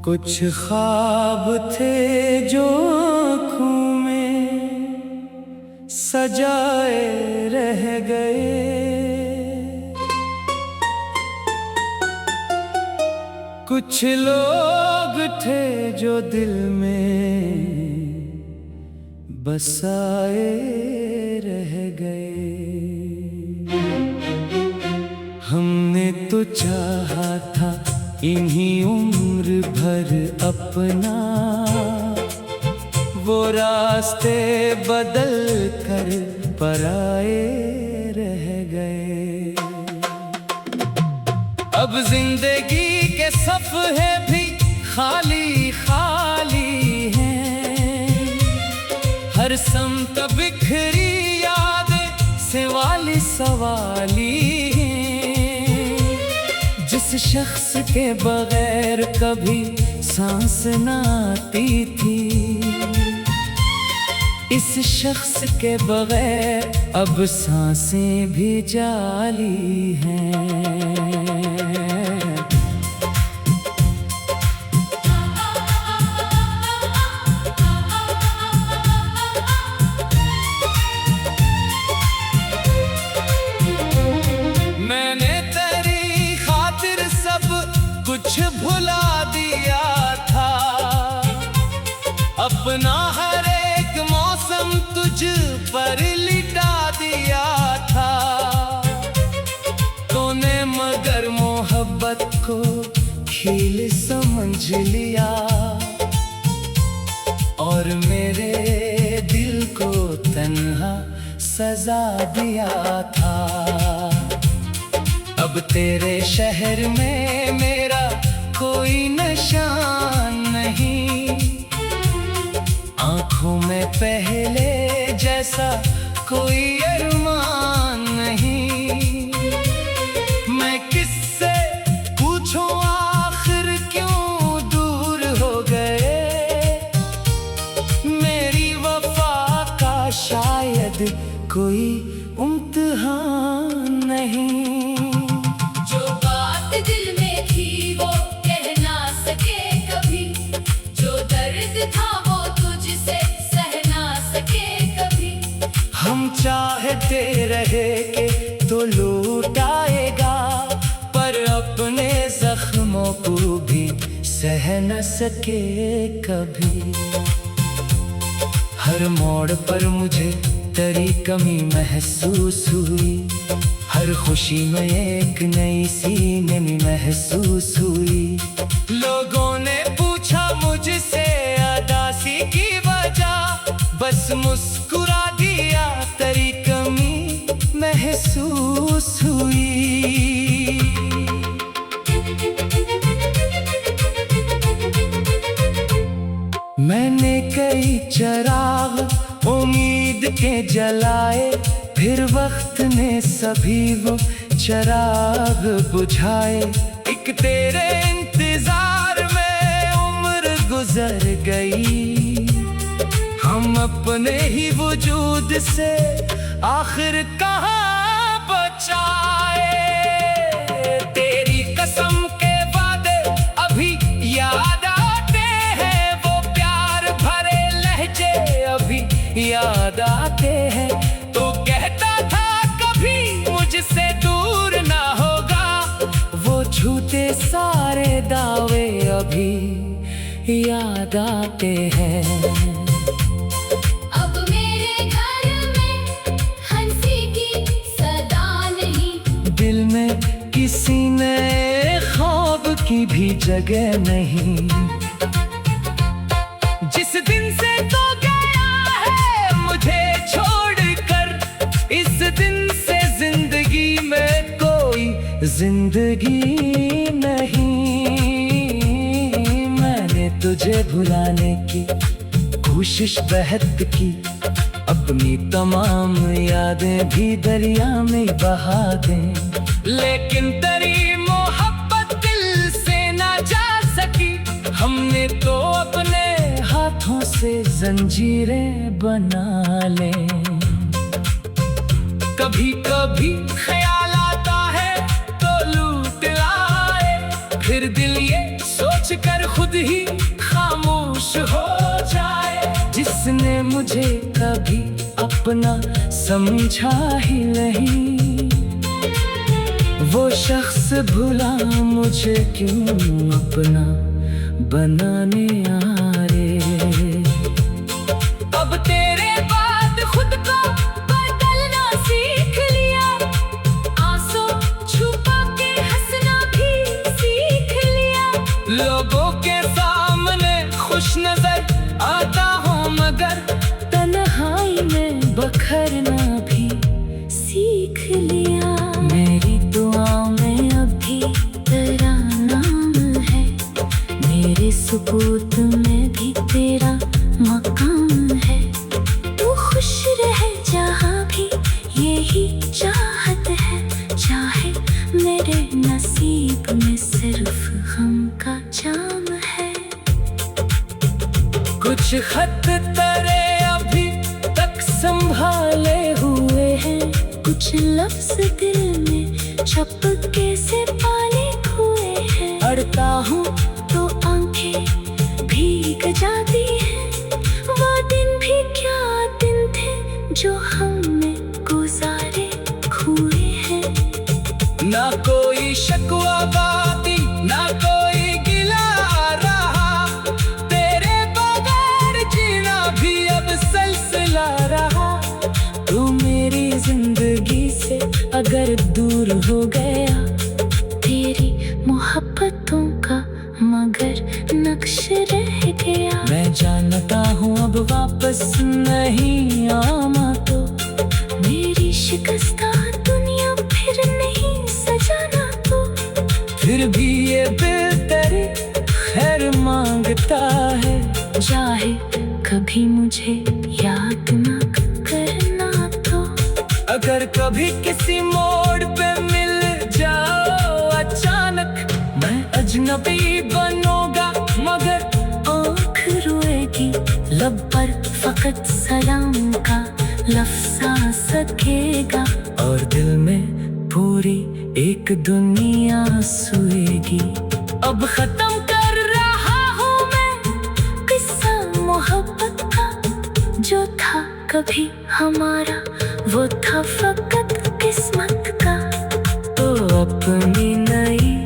कुछ ख्वाब थे जो आँखों में सजाए रह गए। कुछ लोग थे जो दिल में बसाए रह गए। हमने तो चाहा था इन्हीं उम्र भर अपना वो रास्ते बदल कर पराए रह गए। अब जिंदगी के सफ़े भी खाली खाली हैं। हर समत बिखरी यादें सिवाली सवाली हैं। जिस शख्स के बगैर कभी सांस न आती थी, इस शख्स के बगैर अब सांसें भी जाली हैं। कुछ भुला दिया था, अपना हर एक मौसम तुझ पर लिटा दिया था। तूने मगर मोहब्बत को खील समझ लिया और मेरे दिल को तन्हा सजा दिया था। अब तेरे शहर में मेरा कोई निशान नहीं, आँखों में पहले जैसा कोई अरमान नहीं। मैं किससे पूछूं आखिर क्यों दूर हो गए। मेरी वफा का शायद कोई इम्तिहान नहीं। दिल में थी वो कह ना सके कभी, जो दर्द था वो तुझसे सह ना सके कभी। हम चाहते रहे कि तो लौट आएगा, पर अपने जख्मों को भी सह न सके कभी। हर मोड़ पर मुझे तेरी कमी महसूस हुई, हर खुशी में एक नई सी नमी महसूस हुई। लोगों ने पूछा मुझसे अदासी की वजह, बस मुस्कुरा दिया तेरी कमी महसूस हुई। मैंने कई चिराग उम्मीद के जलाए, फिर वक्त ने सभी वो चिराग बुझाए। एक तेरे इंतजार में उम्र गुजर गई, हम अपने ही वजूद से आखिर कहाँ बचाए। तेरी कसम के वादे अभी याद आते हैं, वो प्यार भरे लहजे अभी याद आते हैं। मुझसे दूर ना होगा, वो झूठे सारे दावे अभी याद आते हैं। अब मेरे घर में हंसी की सदा नहीं, दिल में किसी नए ख्वाब की भी जगह नहीं। जिस दिन से तो गया है मुझे छोड़कर, इस दिन से जिंदगी में कोई जिंदगी नहीं। मैंने तुझे भुलाने की कोशिश बहुत की, अपनी तमाम यादें भी दरिया में बहा दें, लेकिन तेरी मोहब्बत दिल से ना जा सकी। हमने तो अपने हाथों से जंजीरें बना लें। कभी कभी ख्याल आता है तो लूट लाए, फिर दिल ये सोच कर खुद ही खामोश हो जाए। जिसने मुझे कभी अपना समझा ही नहीं, वो शख्स भुला मुझे क्यों अपना बनाने आ रे। अब तेरे बाद खुद को बदलना सीख लिया, आंसू छुपा के हंसना भी सीख लिया। लोगों के सामने खुश नजर आता हूँ, मगर तन्हाई में बखरना भी सीख लिया। मेरी दुआ में अभी तेरा नाम है, मेरे सुकूत में भी तेरा मकाम है। तू खुश रहे जहाँ भी, यही चाहत है। चाहे मेरे नसीब में सिर्फ गम का जाम है। कुछ खत तेरे अभी तक संभाले हुए हैं, कुछ लफ्ज दिल में छपके से पाले हुए हैं। पढ़ता हूँ तो आंखें भीग जाती हैं, वो दिन भी क्या दिन थे जो हमने गुजारे हुए हैं। ना कोई शकवा बाती, ना कोई गिला रहा, तेरे बगैर जीना भी अब सिलसिला रहा। तू मेरी जिंदगी से अगर दूर हो गया, तेरी मोहब्बतों का मगर नक्श रह गया। मैं जानता हूँ अब वापस नहीं आना, तो मेरी शिकस्ता दुनिया फिर नहीं सजाना। तो फिर भी ये दिल तेरी खैर मांगता है, चाहे कभी मुझे याद ना करना। तो अगर कभी किसी मोड़ पे मिल जाओ अचानक, मैं अजनबी बनूंगा मगर आँख रोएगी। लब पर फकत सलाम का लफ्ज़ आ सकेगा, और दिल में पूरी एक दुनिया सोएगी। अब खत्म कर रहा हूँ मैं किस्सा मोहब्बत का, जो था कभी हमारा वो था फकत किस्मत का। तो अपनी नई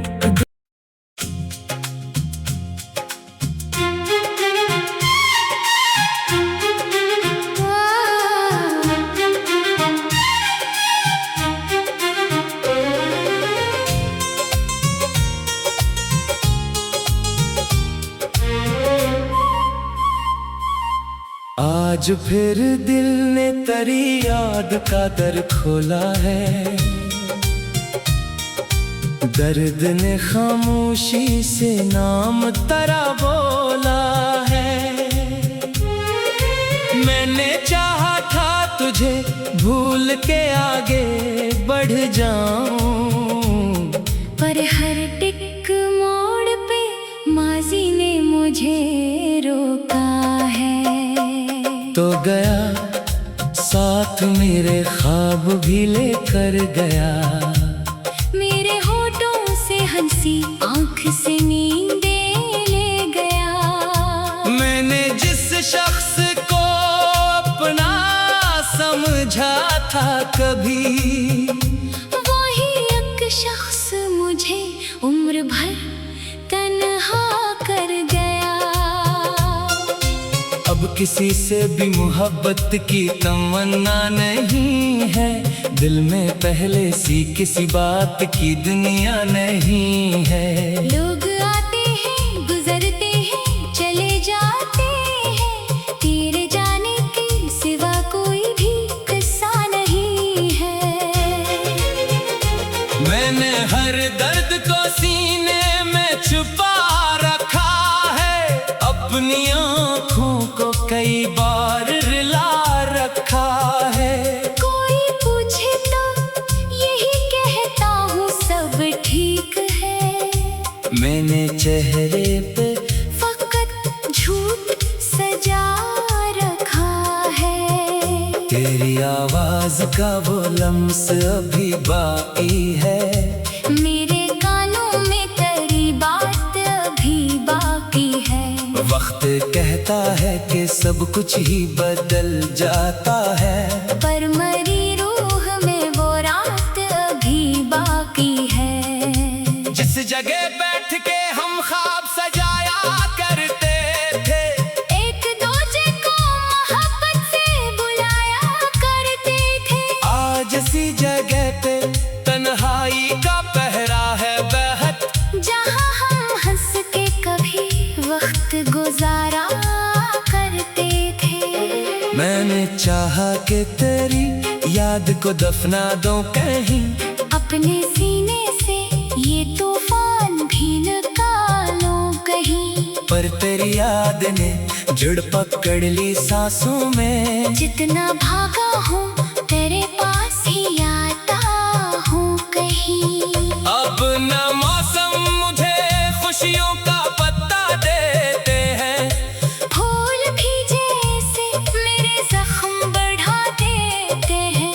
आज फिर दिल ने तेरी याद का दर खोला है। दर्द ने खामोशी से नाम तेरा बोला है। मैंने चाहा था तुझे भूल के आगे बढ़ जाऊं, पर हर टिक मोड़ पे माजी ने मुझे रोका है। तो गया साथ मेरे ख्वाब भी लेकर गया, मेरे होठों से हंसी आंख से नींदें ले गया। मैंने जिस शख्स को अपना समझा था कभी, वही एक शख्स मुझे उम्र भर तन्हा कर गया। अब किसी से भी मोहब्बत की तमन्ना नहीं है, दिल में पहले सी किसी बात की दुनिया नहीं है। लोग आते हैं गुजरते हैं चले जाते हैं, तेरे जाने के सिवा कोई भी किस्सा नहीं है। मैंने हर दर्द को सीने में छुपा रखा है, अपनी आँखों को कई बार रिला रखा है। कोई पूछे तो यही कहता हूँ सब ठीक है। मैंने चेहरे पे फकत झूठ सजा रखा है। तेरी आवाज का वो लम्स अभी बाकी है, मेरे कानों में तेरी बात अभी बाकी कहता है कि सब कुछ ही बदल जाता है, पर मरी रूह में वो रात अभी बाकी है। जिस जगह बैठ के हम ख्वाब सजाया करते थे, एक दूजे को मोहब्बत से बुलाया करते थे, आज इसी जगह पे तन्हाई का पहरा है बेहद, जहाँ हम हंस के कभी वक्त गुजारा करते थे। मैंने चाहा कि तेरी याद को दफना दूं कहीं, अपने सीने से ये तूफान भी निकालो कहीं, पर तेरी याद ने जड़ पकड़ ली सांसों में। जितना भागा हूँ तेरे पास ही आता हूँ कहीं। अब न मौसम मुझे खुशियों का पत्ता देते हैं, फूल भी जैसे मेरे जख्म बढ़ा देते हैं।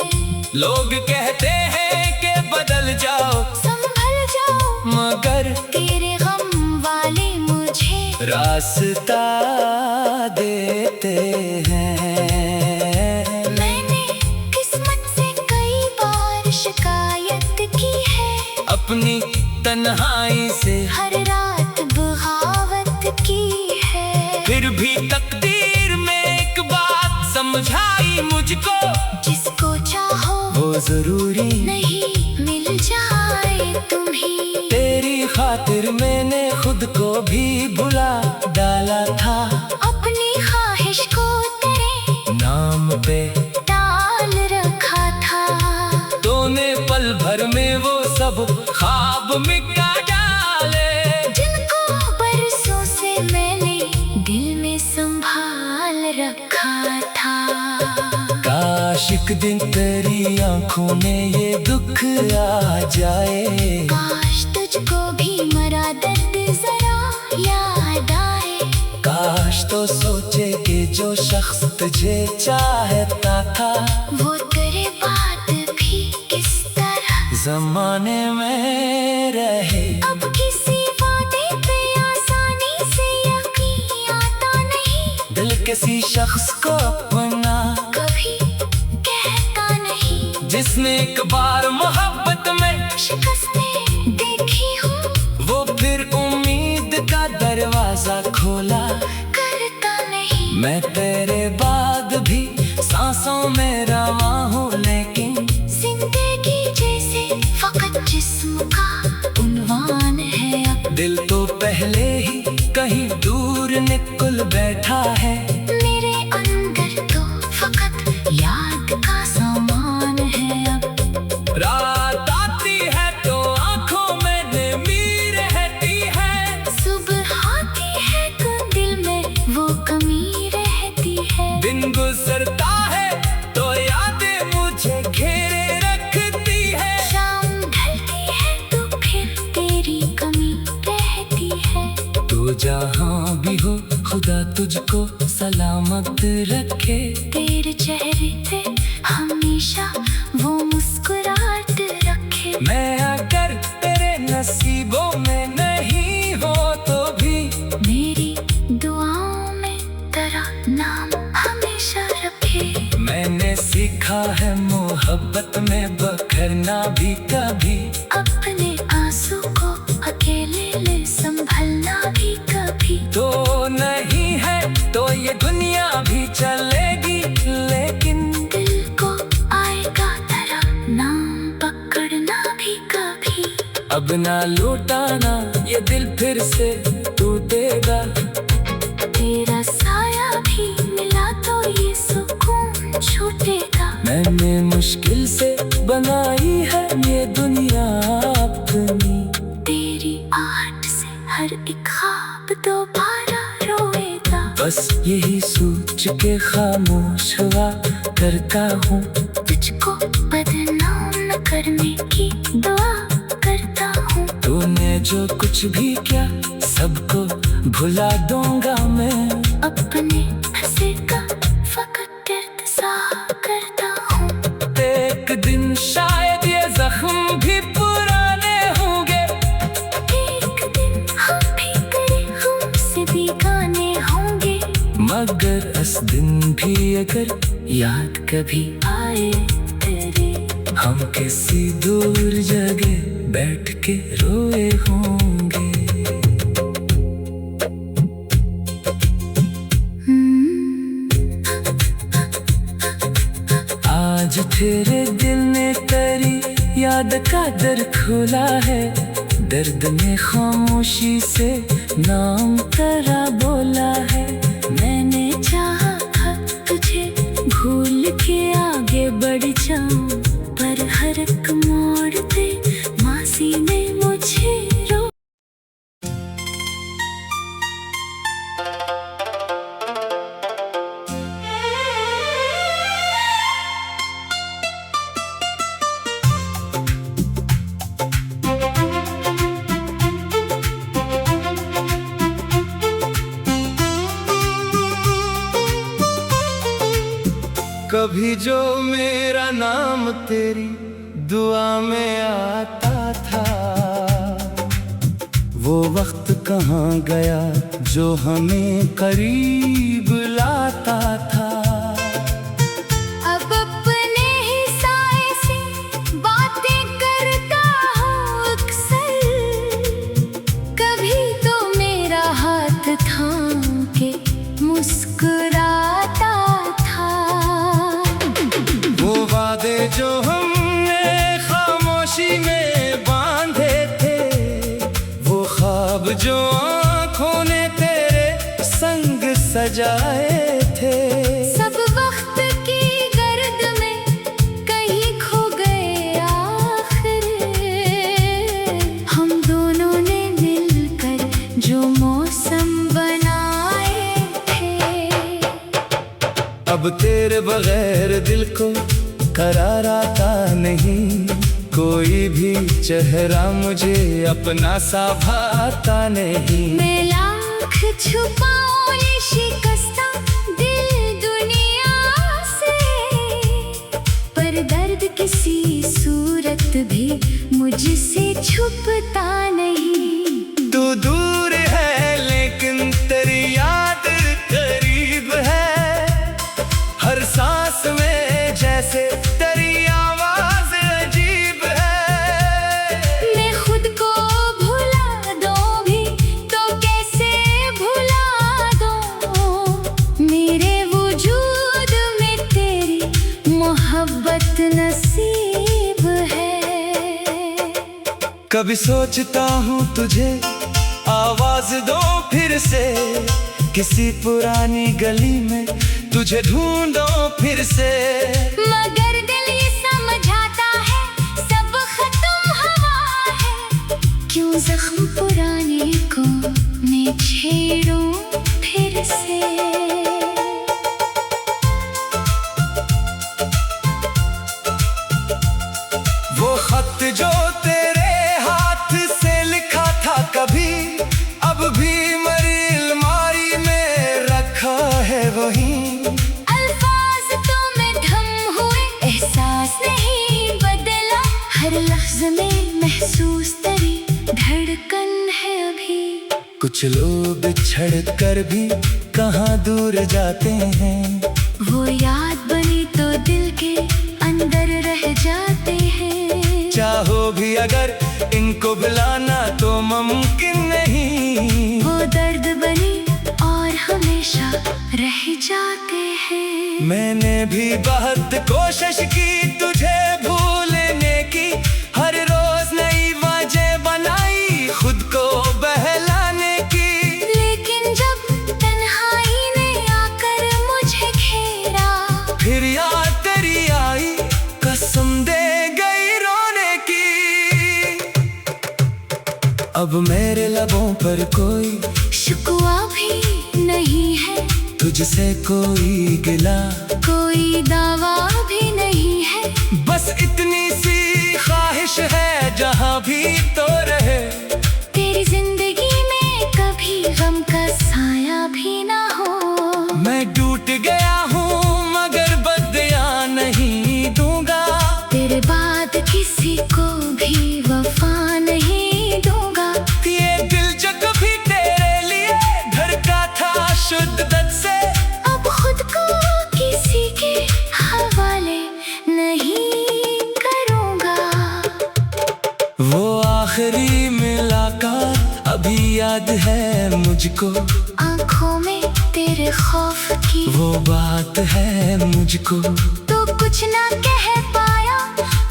लोग कहते हैं कि बदल जाओ संभल जाओ, मगर तेरे गम वाले मुझे रास्ता देते हैं। मैंने किस्मत से कई बार शिकायत की है, अपनी तन्हाई से हर रात बगावत की है, फिर भी तकदीर में एक बात समझाई मुझको, जिसको चाहो वो जरूरी नहीं मिल जाए तुम्हें। तेरी खातिर मैंने खुद को भी भुला डाला था, अपनी ख्वाहिश को तेरे नाम पे डाल रखा था, तूने पल भर में वो सब ख्वाब मिटा डाले, जिनको बरसों से मैंने दिल में संभाल रखा था। काश एक दिन तेरी आंखों में ये दुख आ जाए, काश तुझको भी मरा दर्द जरा याद आए, काश तो सोचे कि जो शख्स तुझे चाहता था, वो तेरे बाद भी किस तरह जमाने में रहे। अब किसी वादे पे आसानी से यकीन आता नहीं, दिल किसी शख्स को अपना कभी कहता नहीं, जिसने एक बार मोहब्बत में शिकस्तें देखी हूँ, वो फिर उम्मीद का दरवाजा खोला करता नहीं। मैं तेरे बाद भी सांसों में रवा हूँ, लेकिन जिंदगी जैसे फकत जिस्म का उन्वान है अब, दिल तो पहले ही कहीं दूर निकल बैठा है। मेरे अंदर तो फकत याद का सामान है अब। रात आती है तो आंखों में नमी रहती है, सुबह आती है तो दिल में वो कमी रहती है, दिन गुजरता है तो यादें मुझे घेरे रखती है, शाम ढलती है तो फिर तेरी कमी रहती है। तो जहाँ भी हो खुदा तुझको सलामत रखे, तेरे चेहरे पे हमेशा वो मुस्कुराहट रखे, मैं अगर तेरे नसीबों में नहीं हो तो भी मेरी दुआओं में तेरा नाम हमेशा रखे। मैंने सीखा है मोहब्बत में बखरना भी कभी, अपने आंसू को अकेले ले संभलना भी कभी, तो नहीं है तो ये दुनिया भी चलेगी, लेकिन दिल को आएगा तेरा नाम पकड़ना भी कभी। अब ना लौटाना ये दिल फिर से टूटेगा, तेरा साया भी मिला तो ये सुकून छूटेगा। मैंने मुश्किल से बनाई है ये दुनिया अपनी, तेरी आहट से हर एक ख्वाब दोबारा रोएगा। बस यही सोच के खामोश हुआ करता हूँ, तुझको बदनाम न करने की दुआ करता हूँ। तूने जो कुछ भी किया सबको भुला दूंगा मैं, अपने हंसे का फकत दर्द सा करता हूँ। एक दिन शायद ये जख्म भी पुराने होंगे, एक दिन हम भी तेरे हमसे बेगाने होंगे। मगर इस दिन भी अगर याद कभी आए तेरे, हम किसी दूर जगह बैठ के रोए होंगे। आज तेरे दिल ने तेरी याद का दर खोला है, दर्द में खामोशी से नाम तेरा बोला है। मैंने चाहा था तुझे भूल के आगे बढ़ जाऊं, पर हर एक मोड़ पे मासी ने मुझे रो। कभी जो मेरा नाम तेरी दुआ में आता था, वो वक्त कहाँ गया जो हमें करीब लाता था। अब अपने ही साए से बातें करता हूँ अक्सर, कभी तो मेरा हाथ थाम के मुस्कुराता था। वो वादे जो हमने खामोशी में बांधे थे, वो ख्वाब जो आँखों ने तेरे संग सजाए थे, सब वक्त की गर्द में कहीं खो गए आखिर। हम दोनों ने मिलकर जो मौसम बनाए थे, अब तेरे बगैर दिल को करार आता नहीं। कोई भी चेहरा मुझे अपना सा भाता नहीं। मैं लाख छुपाऊं ये शिकस्ता दिल दुनिया से, पर दर्द किसी सूरत भी मुझसे छुपता नहीं। तू दूर है लेकिन तेरी याद करीब है, हर सांस में जैसे तेरी आवाज अजीब है। मैं खुद को भुला दूं भी तो कैसे भुला दूं, मेरे वजूद में तेरी मोहब्बत नसीब है। कभी सोचता हूँ तुझे आवाज दो फिर से, किसी पुरानी गली में तुझे ढूंढो फिर से। मगर दिल ये समझाता है सब खत्म हवा है, क्यों जख्म पुराने को मैं छेड़ूं फिर से। वो खत जो तेरे हाथ से लिखा था कभी, अब भी मेरी अलमारी में रखा है वही। अल्फाज तो में थम हुए, एहसास नहीं बदला, हर लफ्ज में महसूस तेरी धड़कन है अभी। कुछ लोग छड़ कर भी कहाँ दूर जाते हैं, वो याद बनी तो दिल के अंदर रह जाते हैं। चाहो भी अगर इनको भुलाना तो मुमकिन नहीं। वो दर्द बनी और हमेशा रह जाते हैं। मैंने भी बहुत कोशिश की तुझे भूलने की, हर रोज नई वजह बनाई खुद को बहलाने की। लेकिन जब तन्हाई ने आकर मुझे घेरा, फिर याद तेरी आई कसम दे गई रोने की। अब मेरे लबों पर कोई शिकवा भी नहीं है, तुझसे कोई गिला कोई दावा भी नहीं है। बस इतनी सी ख्वाहिश है जहाँ भी तो रहे, तेरी जिंदगी में कभी गम का साया भी ना हो। मैं टूट गया हूँ मगर बदया नहीं दूंगा, तेरे बाद किसी को भी वफा नहीं दूंगा। ये दिल जो कभी तेरे लिए धड़का था शुद्ध दर्द से, याद है मुझको, आंखों में तेरे खौफ की वो बात है मुझको। तो कुछ ना कह पाया,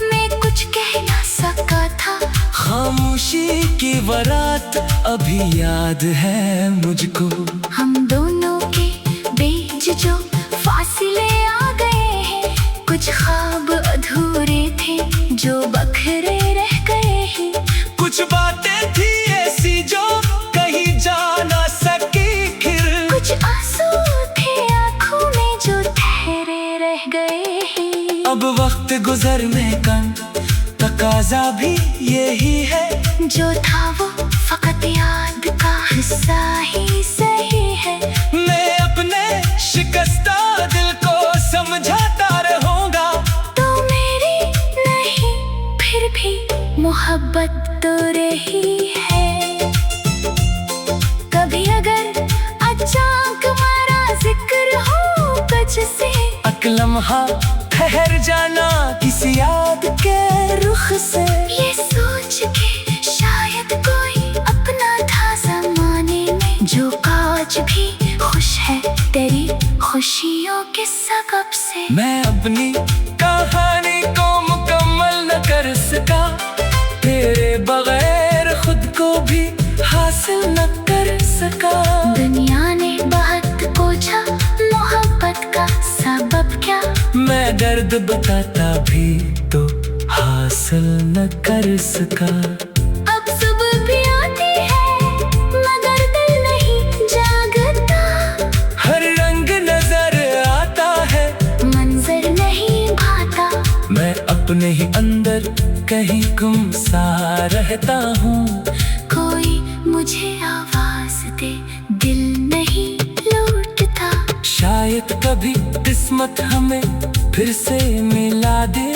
मैं कुछ कह ना सका था। खामोशी की बारात अभी याद है मुझको। हम दोनों के बीच जो फासले आ गए हैं, कुछ ख्वाब अधूरे थे जो बखरे रह गए हैं। कुछ बातें थी ऐसी जो कहीं जा ना सकी फिर। कुछ आंसू थे आंखों में जो ठहरे रह गए हैं। अब वक्त गुजरने का तकाजा भी यही है, जो था वो फकत याद का हिस्सा ही सही है। मैं अपने शिकस्ता दिल को समझाता रहूंगा। तो मेरी नहीं फिर भी मोहब्बत तो रही है। कभी अगर अचानक हमारा जिक्र हो कुछ से, एक लम्हा ठहर जाना किसी याद के रुख से। ये सोच के शायद कोई अपना था जमाने में, जो आज भी खुश है तेरी खुशियों के सबब से। मैं अपनी कहानी को मुकम्मल न कर सका, तेरे बगैर खुद को भी हासिल न कर सका। दुनिया ने बहुत पूछा मोहब्बत का सबब क्या, मैं दर्द बताता भी तो हासिल न कर सका। अब सुबह भी आती है मगर दिल नहीं जागता। हर रंग नजर आता है, मंजर नहीं भाता। मैं अपने ही अंदर कहीं गुम सा रहता हूँ। कोई मुझे आवाज दे, दिल नहीं लौटता। शायद कभी किस्मत हमें फिर से मिला दे।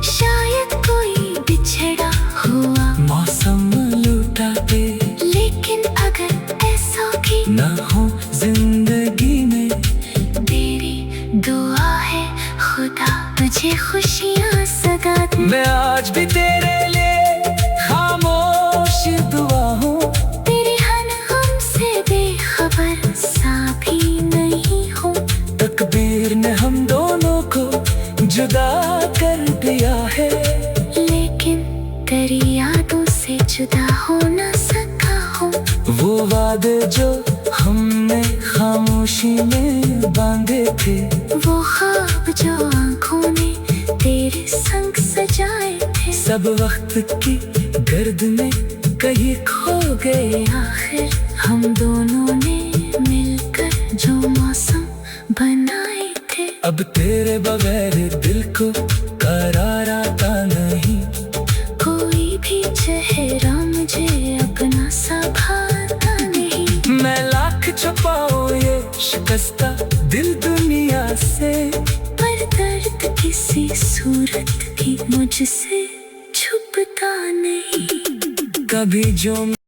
शायद कोई बिछड़ा हुआ मौसम लौटा दे, लेकिन अगर ऐसा भी ना हो जिंदगी में। तेरी दुआ है खुदा तुझे खुशियाँ सगा दे। मैं आज भी तेरे लिए खामोश दुआ हूँ। तेरे हर हमसे बेखबर सा भी नहीं हूँ। तकदीर ने हम दोनों को जुदा कर दिया है, लेकिन तेरी यादों से जुदा हो ना सका हूँ। वो वादे जो हमने खामोशी में बांधे थे, वो ख्वाब जो आंखों ने तेरे संग सजाए थे, सब वक्त की गर्द में कहीं खो गए। आखिर हम दोनों ने मिलकर जो मौसम बनाए थे। अब तेरे बगैर दिल को करार आता नहीं, कोई भी चेहरा मुझे अपना सा भाता नहीं। मैं लाख छुपाऊं ये शिकस्ता दिल दुनिया से, पर दर्द किसी सूरत भी मुझसे छुपता नहीं। कभी जो